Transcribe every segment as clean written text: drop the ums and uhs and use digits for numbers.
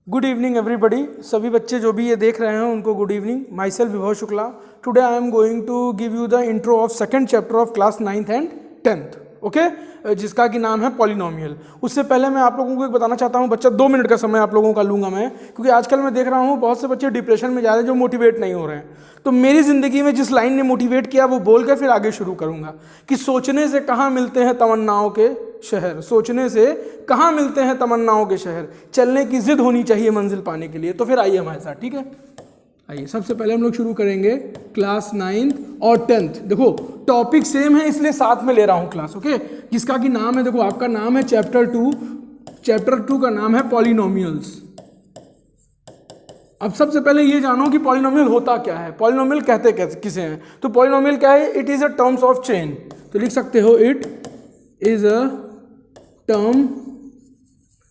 Good evening everybody. सभी बच्चे जो भी ये देख रहे हैं उनको good evening. Myself Vibhav Shukla. Today I am going to give you the intro of second chapter of class 9th and 10th, okay, जिसका कि नाम है पॉलिनोमियल। उससे पहले मैं आप लोगों को एक बताना चाहता हूँ बच्चा, 2 मिनट का समय आप लोगों का लूंगा मैं, क्योंकि आजकल मैं देख रहा हूँ बहुत से बच्चे डिप्रेशन में जा रहे हैं जो मोटिवेट नहीं हो रहे हैं। तो मेरी ज़िंदगी में जिस लाइन ने मोटिवेट किया वो बोल कर फिर आगे शुरू करूँगा कि सोचने से कहाँ मिलते हैं तमन्नाओं के शहर, सोचने से कहाँ मिलते हैं तमन्नाओं के शहर, चलने की जिद होनी चाहिए मंजिल पाने के लिए। तो फिर आइए हमारे साथ, ठीक है। आइए सबसे पहले हम लोग शुरू करेंगे क्लास 9th और 10th। देखो टॉपिक सेम है इसलिए साथ में ले रहा हूँ क्लास, ओके, जिसका कि नाम है, देखो आपका नाम है चैप्टर 2 का नाम है पॉलिनोमियल्स। अब सबसे पहले ये जानो कि पॉलिनोमियल होता क्या है, पॉलिनोमियल कहते किसे हैं। तो पॉलिनोमियल क्या है? It is a terms of chain. तो लिख सकते हो इट इज अ टर्म,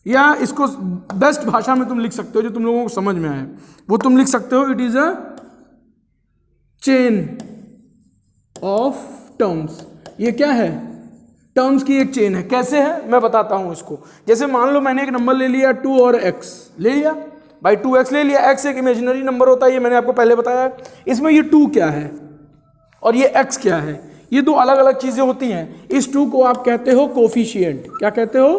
या इसको बेस्ट भाषा में तुम लिख सकते हो जो तुम लोगों को समझ में आए वो तुम लिख सकते हो, it is a chain of terms. ये क्या है? टर्म्स की एक चेन है। कैसे है मैं बताता हूं इसको। जैसे मान लो मैंने एक नंबर ले लिया 2 और x ले लिया, भाई 2x ले लिया। x एक इमेजिनरी नंबर होता है, ये मैंने आपको पहले बताया। इसमें ये 2 क्या है और ये x क्या है, ये 2 अलग अलग चीजें होती हैं। इस 2 को आप कहते हो कोफिशिएंट। क्या कहते हो?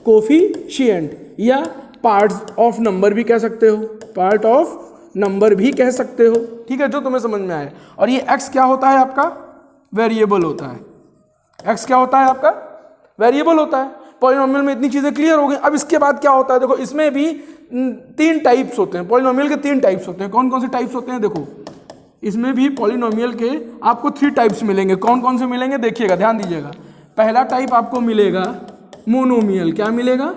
कोफिशिएंट, या पार्ट्स ऑफ नंबर भी कह सकते हो, पार्ट ऑफ नंबर भी कह सकते हो, ठीक है, जो तुम्हें समझ में आए। और ये x क्या होता है? आपका वेरिएबल होता है। x क्या होता है? आपका वेरिएबल होता है। पॉलिनोमियल में इतनी चीजें क्लियर हो गई। अब इसके बाद क्या होता है? देखो इसमें भी 3 टाइप्स होते हैं। पॉलिनोमियल के 3 टाइप्स होते हैं। कौन कौन से टाइप्स होते हैं? देखो इसमें भी पॉलिनोमियल के आपको 3 टाइप्स मिलेंगे। कौन कौन से मिलेंगे देखिएगा, ध्यान दीजिएगा। पहला टाइप आपको मिलेगा मोनोमियल। क्या मिलेगा?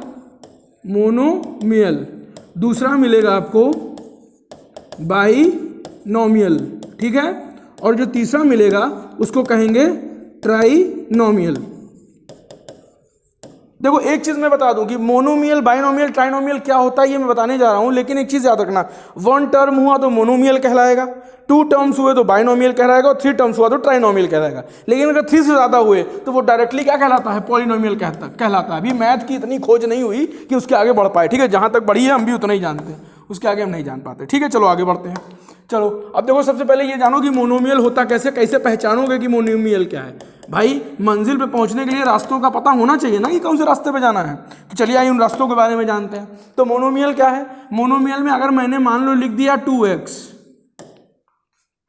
मोनोमियल। दूसरा मिलेगा आपको बाइनोमियल, ठीक है। और जो तीसरा मिलेगा उसको कहेंगे ट्राइनोमियल। देखो एक चीज मैं बता दूं कि मोनोमियल, बाइनोमियल, ट्राइनोमियल क्या होता है ये मैं बताने जा रहा हूं, लेकिन एक चीज याद रखना, 1 टर्म हुआ तो मोनोमियल कहलाएगा, 2 टर्म्स हुए तो बाइनोमियल कहलाएगा, और 3 टर्म्स हुआ तो ट्राइनोमियल कहलाएगा। लेकिन अगर 3 से ज्यादा हुए तो वो डायरेक्टली क्या कहलाता है? पॉलिनोमियल कहलाता है। अभी मैथ की इतनी खोज नहीं हुई कि उसके आगे बढ़ पाए, ठीक है। जहां तक बढ़ी है हम भी उतना ही जानते हैं, उसके आगे हम नहीं जान पाते, ठीक है। चलो आगे बढ़ते हैं। चलो अब देखो सबसे पहले ये जानो कि मोनोमियल होता कैसे, कैसे पहचानोगे कि मोनोमियल क्या है। भाई मंजिल पे पहुंचने के लिए रास्तों का पता होना चाहिए ना कि कौन से रास्ते पे जाना है। तो चलिए आइए उन रास्तों के बारे में जानते हैं। तो मोनोमियल क्या है? मोनोमियल में अगर मैंने मान लो लिख दिया 2x,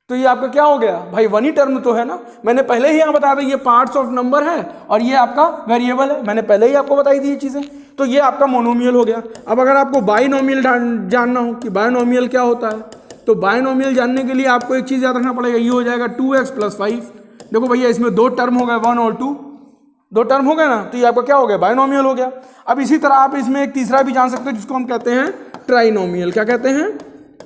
तो ये आपका क्या हो गया? भाई 1 ही टर्म तो है ना। मैंने पहले ही यहाँ बता दिया ये पार्ट्स ऑफ नंबर है और ये आपका वेरिएबल है, मैंने पहले ही आपको बताई थी ये चीजें। तो ये आपका मोनोमियल हो गया। अब अगर आपको बाइनोमियल जानना हो कि बाइनोमियल क्या होता है, तो बाइनोमियल जानने के लिए आपको एक चीज याद रखना पड़ेगा, ये हो जाएगा 2x + 5। देखो भैया इसमें 2 टर्म हो गए, 1 और 2, 2 टर्म हो गए ना, तो ये आपका क्या हो गया? बाइनोमियल हो गया। अब इसी तरह आप इसमें एक तीसरा भी जान सकते हो जिसको हम कहते हैं ट्राइनोमियल। क्या कहते हैं?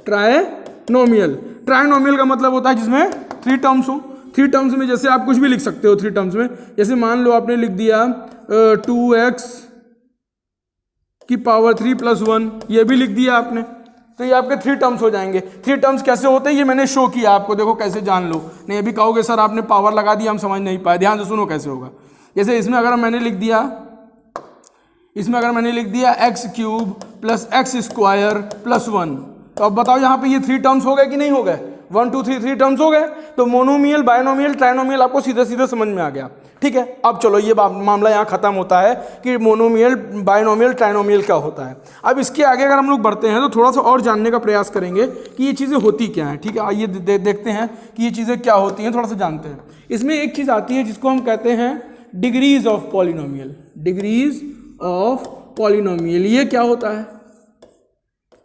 ट्राइनोमियल। ट्राइनोमियल का मतलब होता है जिसमें 3 टर्म्स हो। 3 टर्म्स में जैसे आप कुछ भी लिख सकते हो 3 टर्म्स में। जैसे मान लो आपने लिख दिया 2x की पावर 3 + 1, ये भी लिख दिया आपने, तो ये आपके 3 टर्म्स हो जाएंगे। 3 टर्म्स कैसे होते हैं ये मैंने शो किया आपको, देखो कैसे जान लो। नहीं अभी कहोगे सर आपने पावर लगा दी हम समझ नहीं पाए, ध्यान से सुनो कैसे होगा। जैसे इसमें अगर मैंने लिख दिया x³ + x² + 1, तो अब बताओ यहाँ पे ये 3 टर्म्स हो गए कि नहीं हो गए? 1 2 3 टर्म्स हो गए। तो मोनोमियल, बाइनोमियल, ट्राइनोमियल आपको सीधे सीधे समझ में आ गया, ठीक है। अब चलो ये मामला यहाँ खत्म होता है कि मोनोमियल, बाइनोमियल, ट्राइनोमियल क्या होता है। अब इसके आगे अगर हम लोग बढ़ते हैं तो थोड़ा सा और जानने का प्रयास करेंगे कि ये चीज़ें होती क्या हैं, ठीक है। आइए देखते हैं कि ये चीज़ें क्या होती हैं, थोड़ा सा जानते हैं। इसमें एक चीज़ आती है जिसको हम कहते हैं degrees of polynomial. Degrees of polynomial, ये क्या होता है?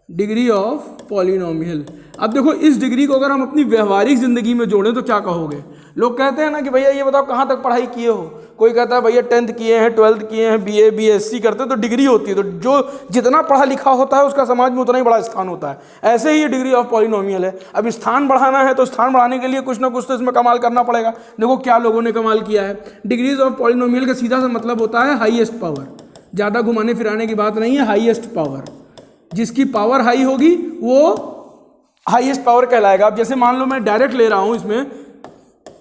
Degree of polynomial. अब देखो इस डिग्री को अगर हम अपनी व्यवहारिक जिंदगी में जोड़ें तो क्या कहोगे? लोग कहते हैं ना कि भैया ये बताओ कहाँ तक पढ़ाई किए हो। कोई कहता है भैया 10th किए हैं, 12th किए हैं, BA BSc करते तो डिग्री होती है। तो जो जितना पढ़ा लिखा होता है उसका समाज में उतना ही बड़ा स्थान होता है। ऐसे ही ये डिग्री ऑफ पॉलिनोमियल है। अब स्थान बढ़ाना है तो स्थान बढ़ाने के लिए कुछ ना कुछ तो इसमें कमाल करना पड़ेगा। देखो क्या लोगों ने कमाल किया है। डिग्रीज ऑफ पॉलिनोमियल का सीधा सा मतलब होता है हाईएस्ट पावर। ज़्यादा घुमाने फिराने की बात नहीं है, हाईएस्ट पावर। जिसकी पावर हाई होगी वो हाईएस्ट पावर कहलाएगा। अब जैसे मान लो मैं डायरेक्ट ले रहा हूं इसमें,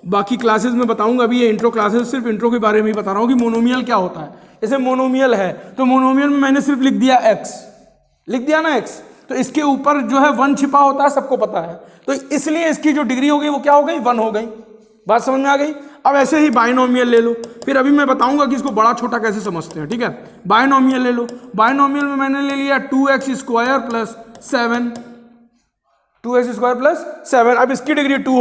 बाकी क्लासेस में बताऊंगा, अभी ये इंट्रो क्लासेस सिर्फ इंट्रो के बारे में ही बता रहा हूं कि मोनोमियल क्या होता है। जैसे मोनोमियल है तो मोनोमियल में मैंने सिर्फ लिख दिया x, लिख दिया ना x, तो इसके ऊपर जो है 1 छिपा होता है, सबको पता है, तो इसलिए इसकी जो डिग्री हो गई वो क्या हो गई, 1 हो गई। बात समझ में आ गई। अब ऐसे ही बाइनोमियल ले लो, फिर अभी मैं बताऊंगा कि इसको बड़ा छोटा कैसे समझते हैं, ठीक है। बाइनोमियल ले लो, बाइनोमियल में मैंने ले लिया 2x square plus 7, 2x square plus 7, अब इसकी डिग्री 2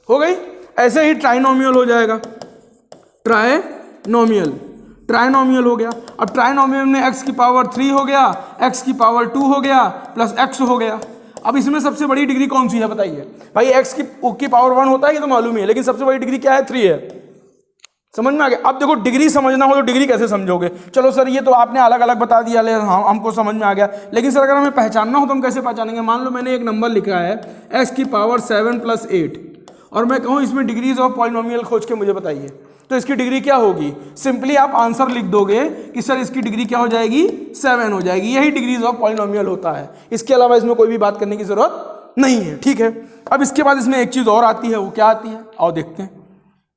हो गई। ऐसे ही ट्राइनोमियल हो जाएगा, ट्राइनोमियल हो गया। अब ट्राइनोमियल में x की पावर 3 हो गया, x की पावर 2 हो गया, प्लस x हो गया। अब इसमें सबसे बड़ी डिग्री कौन सी है बताइए भाई, x की पावर 1 होता है ये तो मालूम ही है, लेकिन सबसे बड़ी डिग्री क्या है, 3 है। समझ में आ गया। अब देखो डिग्री समझना हो तो डिग्री कैसे समझोगे, चलो सर ये तो आपने अलग अलग बता दिया, ले हाँ हमको समझ में आ गया, लेकिन सर अगर हमें पहचानना हो तो हम कैसे पहचानेंगे। मान लो मैंने एक नंबर लिखा है x की पावर 7 प्लस 8 और मैं कहूँ इसमें डिग्रीज ऑफ पॉलिनोमियल खोज के मुझे बताइए, तो इसकी डिग्री क्या होगी। सिंपली आप आंसर लिख दोगे कि सर इसकी डिग्री क्या हो जाएगी, 7 हो जाएगी। यही डिग्रीज ऑफ पॉलिनोमियल होता है, इसके अलावा इसमें कोई भी बात करने की जरूरत नहीं है, ठीक है। अब इसके बाद इसमें एक चीज़ और आती है, वो क्या आती है आओ देखते हैं।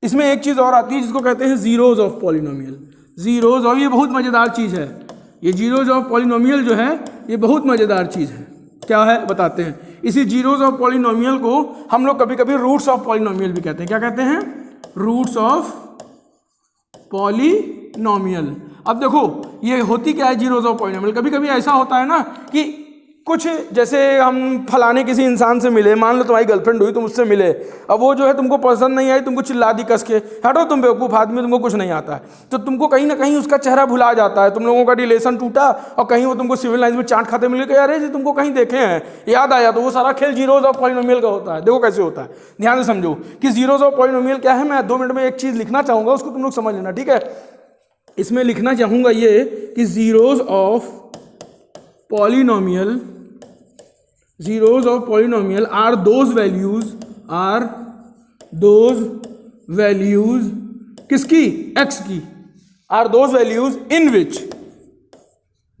इसमें एक चीज़ और आती है जिसको कहते हैं जीरोज ऑफ पॉलिनोमियल। जीरोज, और ये बहुत मज़ेदार चीज़ है, ये जीरोज ऑफ पॉलिनोमियल जो है ये बहुत मज़ेदार चीज़ है। क्या है बताते हैं। इसी जीरोज ऑफ पॉलिनोमियल को हम लोग कभी कभी रूट्स ऑफ पॉलिनोमियल भी कहते हैं। क्या कहते हैं, रूट्स ऑफ पॉलिनोमियल। अब देखो ये होती क्या है जीरोज ऑफ पॉलिनोमियल, कभी कभी ऐसा होता है ना कि कुछ जैसे हम फलाने किसी इंसान से मिले, मान लो तुम्हारी गर्लफ्रेंड हुई, तुम उससे मिले, अब वो जो है तुमको पसंद नहीं आई, तुमको चिल्ला दी कस के, हटो तुम बेवकूफ़ आदमी, तुमको कुछ नहीं आता है, तो तुमको कहीं ना कहीं उसका चेहरा भुला जाता है, तुम लोगों का रिलेशन टूटा और कहीं वो तुमको सिविल लाइन्स में चाट खाते मिले कि अरे जी तुमको कहीं देखे हैं, याद आया, तो वो सारा खेल जीरोज ऑफ पॉलिनोमियल का होता है। देखो कैसे होता है, ध्यान से समझो कि जीरोज ऑफ पॉलिनोमियल क्या है। मैं 2 मिनट में एक चीज़ लिखना चाहूँगा, उसको तुम लोग समझ लेना, ठीक है। इसमें लिखना चाहूँगा ये कि zeros of polynomial, zeros of polynomial are those values किसकी, x की, are those values in which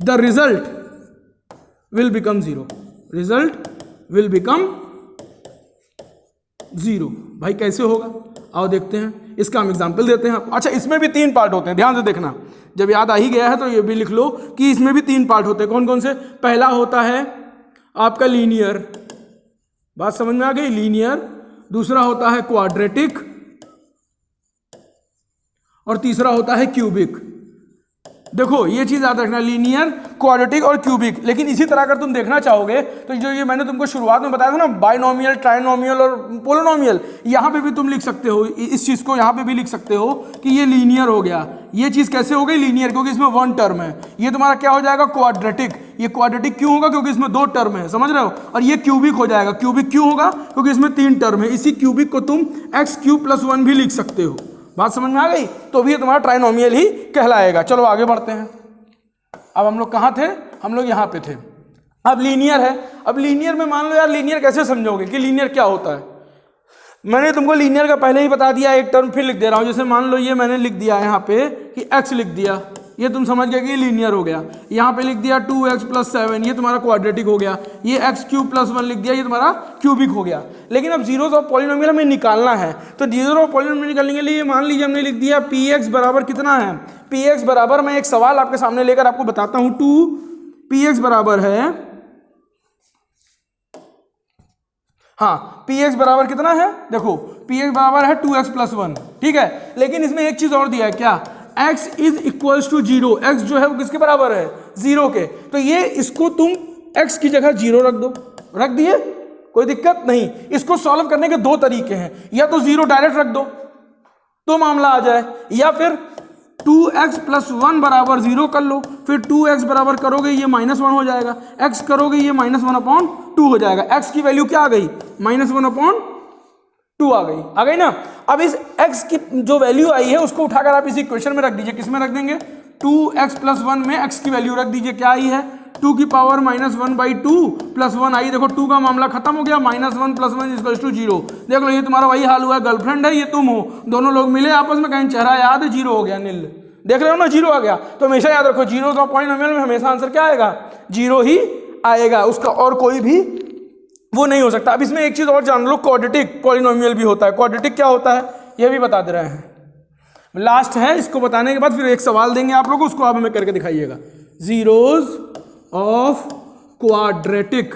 the result will become zero, भाई कैसे होगा आओ देखते हैं, इसका हम एग्जाम्पल देते हैं। अच्छा इसमें भी 3 पार्ट होते हैं, ध्यान से देखना, जब याद आ ही गया है तो ये भी लिख लो कि इसमें भी 3 पार्ट होते हैं। कौन कौन से, पहला होता है आपका लीनियर, बात समझ में आ गई, लीनियर। दूसरा होता है क्वाड्रेटिक और तीसरा होता है क्यूबिक। देखो ये चीज याद रखना, लीनियर, क्वाड्रेटिक और क्यूबिक। लेकिन इसी तरह अगर तुम देखना चाहोगे तो जो ये मैंने तुमको शुरुआत में बताया था ना, बाइनोमियल, ट्राइनोमियल और पोलिनोमियल, यहाँ पे भी तुम लिख सकते हो इस चीज को, यहाँ पे भी लिख सकते हो कि ये लीनियर हो गया। ये चीज कैसे हो गई, लीनियर, क्योंकि इसमें 1 टर्म है। ये तुम्हारा क्या हो जाएगा, क्वाड्रेटिक। ये क्वाड्रेटिक क्यों होगा, क्योंकि इसमें 2 टर्म है, समझ रहे हो। और ये क्यूबिक हो जाएगा। क्यूबिक क्यों होगा, क्योंकि इसमें 3 टर्म है। इसी क्यूबिक को तुम x³ + 1 भी लिख सकते हो। बात समझ में आ गई, तो भी ये तुम्हारा ट्राइनोमियल ही कहलाएगा। चलो आगे बढ़ते हैं। अब हम लोग कहाँ थे, हम लोग यहाँ पे थे। अब लीनियर है। अब लीनियर में मान लो यार, लीनियर कैसे समझोगे कि लीनियर क्या होता है। मैंने तुमको लीनियर का पहले ही बता दिया, एक टर्म फिर लिख दे रहा हूँ। जैसे मान लो ये मैंने लिख दिया यहाँ पे कि x लिख दिया, ये तुम समझ गए कि ये लीनियर हो गया। यहाँ पे लिख दिया 2x + 7, ये तुम्हारा क्वाड्रेटिक हो गया। ये x³ + 1 लिख दिया, ये तुम्हारा क्यूबिक हो गया। लेकिन अब जीरोज ऑफ पॉलिनोमियल हमें निकालना है, तो जीरोज ऑफ पॉलिनोमियल निकालने के लिए मान लीजिए हमने लिख दिया px बराबर कितना है, px बराबर, मैं एक सवाल आपके सामने लेकर आपको बताता हूँ। px बराबर है, हाँ px बराबर कितना है, देखो px बराबर है 2x + 1, ठीक है। लेकिन इसमें एक चीज और दिया है, क्या, x = 0। x जो है वो किसके बराबर है, 0 के। तो ये इसको तुम x की जगह 0 रख दो, रख दिए, कोई दिक्कत नहीं। इसको सॉल्व करने के 2 तरीके हैं, या तो 0 डायरेक्ट रख दो तो मामला आ जाए, या फिर 2x + 1 बराबर 0 कर लो, फिर 2x बराबर करोगे ये -1 हो जाएगा, x करोगे ये -1/2 हो जाएगा। x की वैल्यू क्या आ गई, -1/2 आ गई ना। अब इस x की जो वैल्यू आई है उसको उठाकर आप इस इक्वेशन में रख दीजिए। किस में रख देंगे, 2x + 1 में x की वैल्यू रख दीजिए। क्या आई है, 2 की पावर -1/2 + 1 आई। देखो 2 का मामला खत्म हो गया, -1 + 1 = 0। देख लो ये तुम्हारा वही हाल हुआ है, गर्लफ्रेंड है, ये तुम हो, दोनों लोग मिले आपस में, कहीं चेहरा याद है, 0 हो गया, नील। देख रहे हो ना, 0 आ गया। तो हमेशा याद रखो, जीरोज ऑफ पॉलिनोमियल में हमेशा आंसर क्या आएगा, 0 ही आएगा, उसका और कोई भी वो नहीं हो सकता। अब इसमें एक चीज और जान लो, क्वाड्रेटिक पॉलिनोमियल भी होता है। क्वाड्रेटिक क्या होता है ये भी बता दे रहे हैं, लास्ट है। इसको बताने के बाद फिर एक सवाल देंगे आप लोग को, उसको आप हमें करके दिखाइएगा। Zeros of quadratic,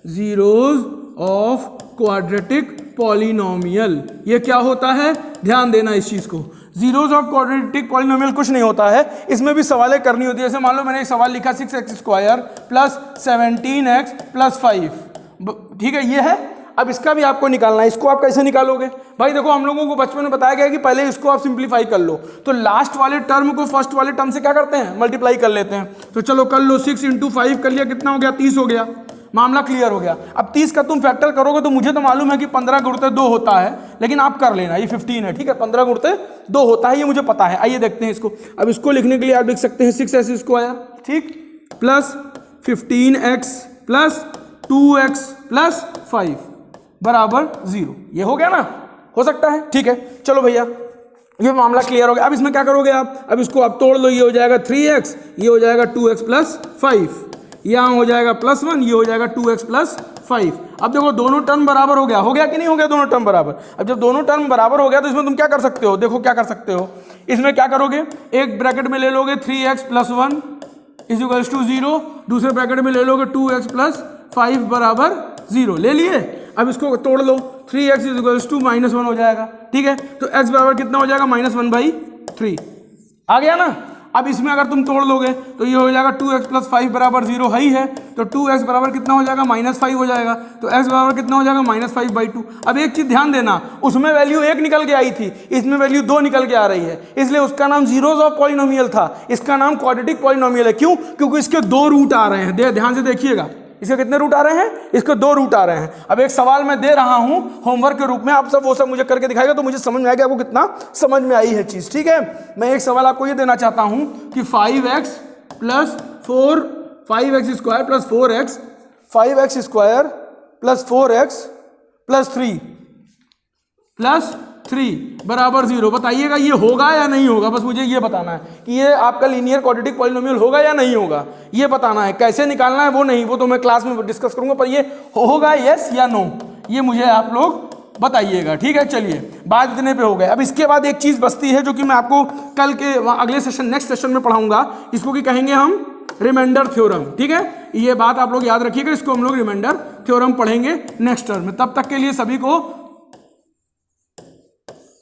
zeros of quadratic polynomial. ये क्या होता है, ध्यान देना इस चीज को। जीरोज ऑफ क्वाड्रेटिक पॉलिनोमियल कुछ नहीं होता है, इसमें भी सवालें करनी होती है। जैसे मान लो मैंने एक सवाल लिखा 6x² प्लस 17x प्लस 5, ठीक है, ये है। अब इसका भी आपको निकालना है, इसको आप कैसे निकालोगे भाई? देखो हम लोगों को बचपन में बताया गया कि पहले इसको आप सिंप्लीफाई कर लो, तो लास्ट वाले टर्म को फर्स्ट वाले टर्म से क्या करते हैं, मल्टीप्लाई कर लेते हैं। तो चलो कर लो, 6 × 5 कर लिया, कितना हो गया, 30 हो गया, मामला क्लियर हो गया। अब 30 का तुम फैक्टर करोगे तो मुझे तो मालूम है कि 15 गुणते 2 होता है, लेकिन आप कर लेना, ये 15 है, ठीक है, 15 गुणते 2 होता है, ये मुझे पता है। आइए देखते हैं इसको। अब इसको लिखने के लिए आप लिख सकते हैं 6x², ठीक, plus 15x plus 2x plus 5 बराबर 0। ये हो गया ना, हो सकता है, ठीक है। चलो भैया ये मामला क्लियर हो गया। अब इसमें क्या करोगे आप, अब इसको आप तोड़ लो, ये हो जाएगा 3x, ये हो जाएगा 2x प्लस 5, यहाँ हो जाएगा +1, ये हो जाएगा 2x प्लस 5। अब देखो दोनों टर्म बराबर हो गया कि नहीं हो गया, दोनों टर्म बराबर। अब जब दोनों टर्म बराबर हो गया तो इसमें तुम क्या कर सकते हो, देखो क्या कर सकते हो, इसमें क्या करोगे, एक ब्रैकेट में ले लोगे 3x प्लस 1 इक्वल्स टू 0, दूसरे ब्रैकेट में ले लोगे 2x प्लस 5 बराबर 0, ले लिए। अब इसको तोड़ लो, 3x इक्वल्स टू -1 हो जाएगा, ठीक है। तो x बराबर कितना हो जाएगा, -1/3 आ गया ना। अब इसमें अगर तुम तोड़ लोगे तो ये हो जाएगा 2x प्लस 5 बराबर 0 है ही है, तो 2x बराबर कितना हो जाएगा, -5 हो जाएगा, तो x बराबर कितना हो जाएगा, -5/2। अब एक चीज ध्यान देना, उसमें वैल्यू 1 निकल के आई थी, इसमें वैल्यू 2 निकल के आ रही है, इसलिए उसका नाम जीरोज ऑफ पॉलिनोमियल था, इसका नाम क्वाड्रेटिक पॉलिनोमियल है। क्यों, क्योंकि इसके 2 रूट आ रहे हैं, ध्यान से देखिएगा, इसके कितने रूट आ रहे हैं, इसके 2 रूट आ रहे हैं। अब एक सवाल मैं दे रहा हूं होमवर्क के रूप में, आप सब वो सब मुझे करके दिखाएगा तो मुझे समझ में आएगा आपको कितना समझ में आई है चीज, ठीक है। मैं एक सवाल आपको ये देना चाहता हूं कि 5x plus 5x² plus 4x, 5x² plus 4x plus 3 बराबर 0, बताइएगा ये होगा या नहीं होगा, बस मुझे ये बताना है कि ये आपका लीनियर क्वाड्रेटिक पॉलिनोमियल होगा या नहीं होगा, ये बताना है। कैसे निकालना है वो नहीं, वो तो मैं क्लास में डिस्कस करूंगा, पर ये होगा यस या नो, ये मुझे आप लोग बताइएगा, ठीक है। चलिए बात इतने पे हो गए। अब इसके बाद एक चीज बचती है जो कि मैं आपको कल के अगले सेशन, नेक्स्ट सेशन में पढ़ाऊंगा, इसको कि कहेंगे हम रिमाइंडर थ्योरम, ठीक है। ये बात आप लोग याद रखिएगा, इसको हम लोग रिमाइंडर थ्योरम पढ़ेंगे नेक्स्ट टर्म में। तब तक के लिए सभी को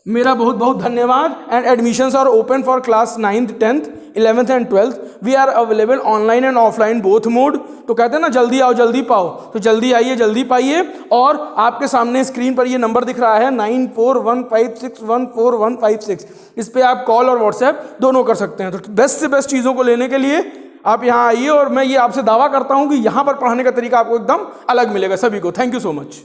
मेरा बहुत बहुत धन्यवाद। And admissions are open for class 9th 10th 11th and 12th। We are available online and offline both mode. तो कहते हैं ना जल्दी आओ जल्दी पाओ, तो जल्दी आइए जल्दी पाइए। और आपके सामने स्क्रीन पर ये नंबर दिख रहा है 9415614156, इस पर आप कॉल और व्हाट्सएप दोनों कर सकते हैं। तो बेस्ट से बेस्ट चीज़ों को लेने के लिए आप यहाँ आइए, और मैं ये आपसे दावा करता हूँ कि यहाँ पर पढ़ाने का तरीका आपको एकदम अलग मिलेगा। सभी को थैंक यू सो मच।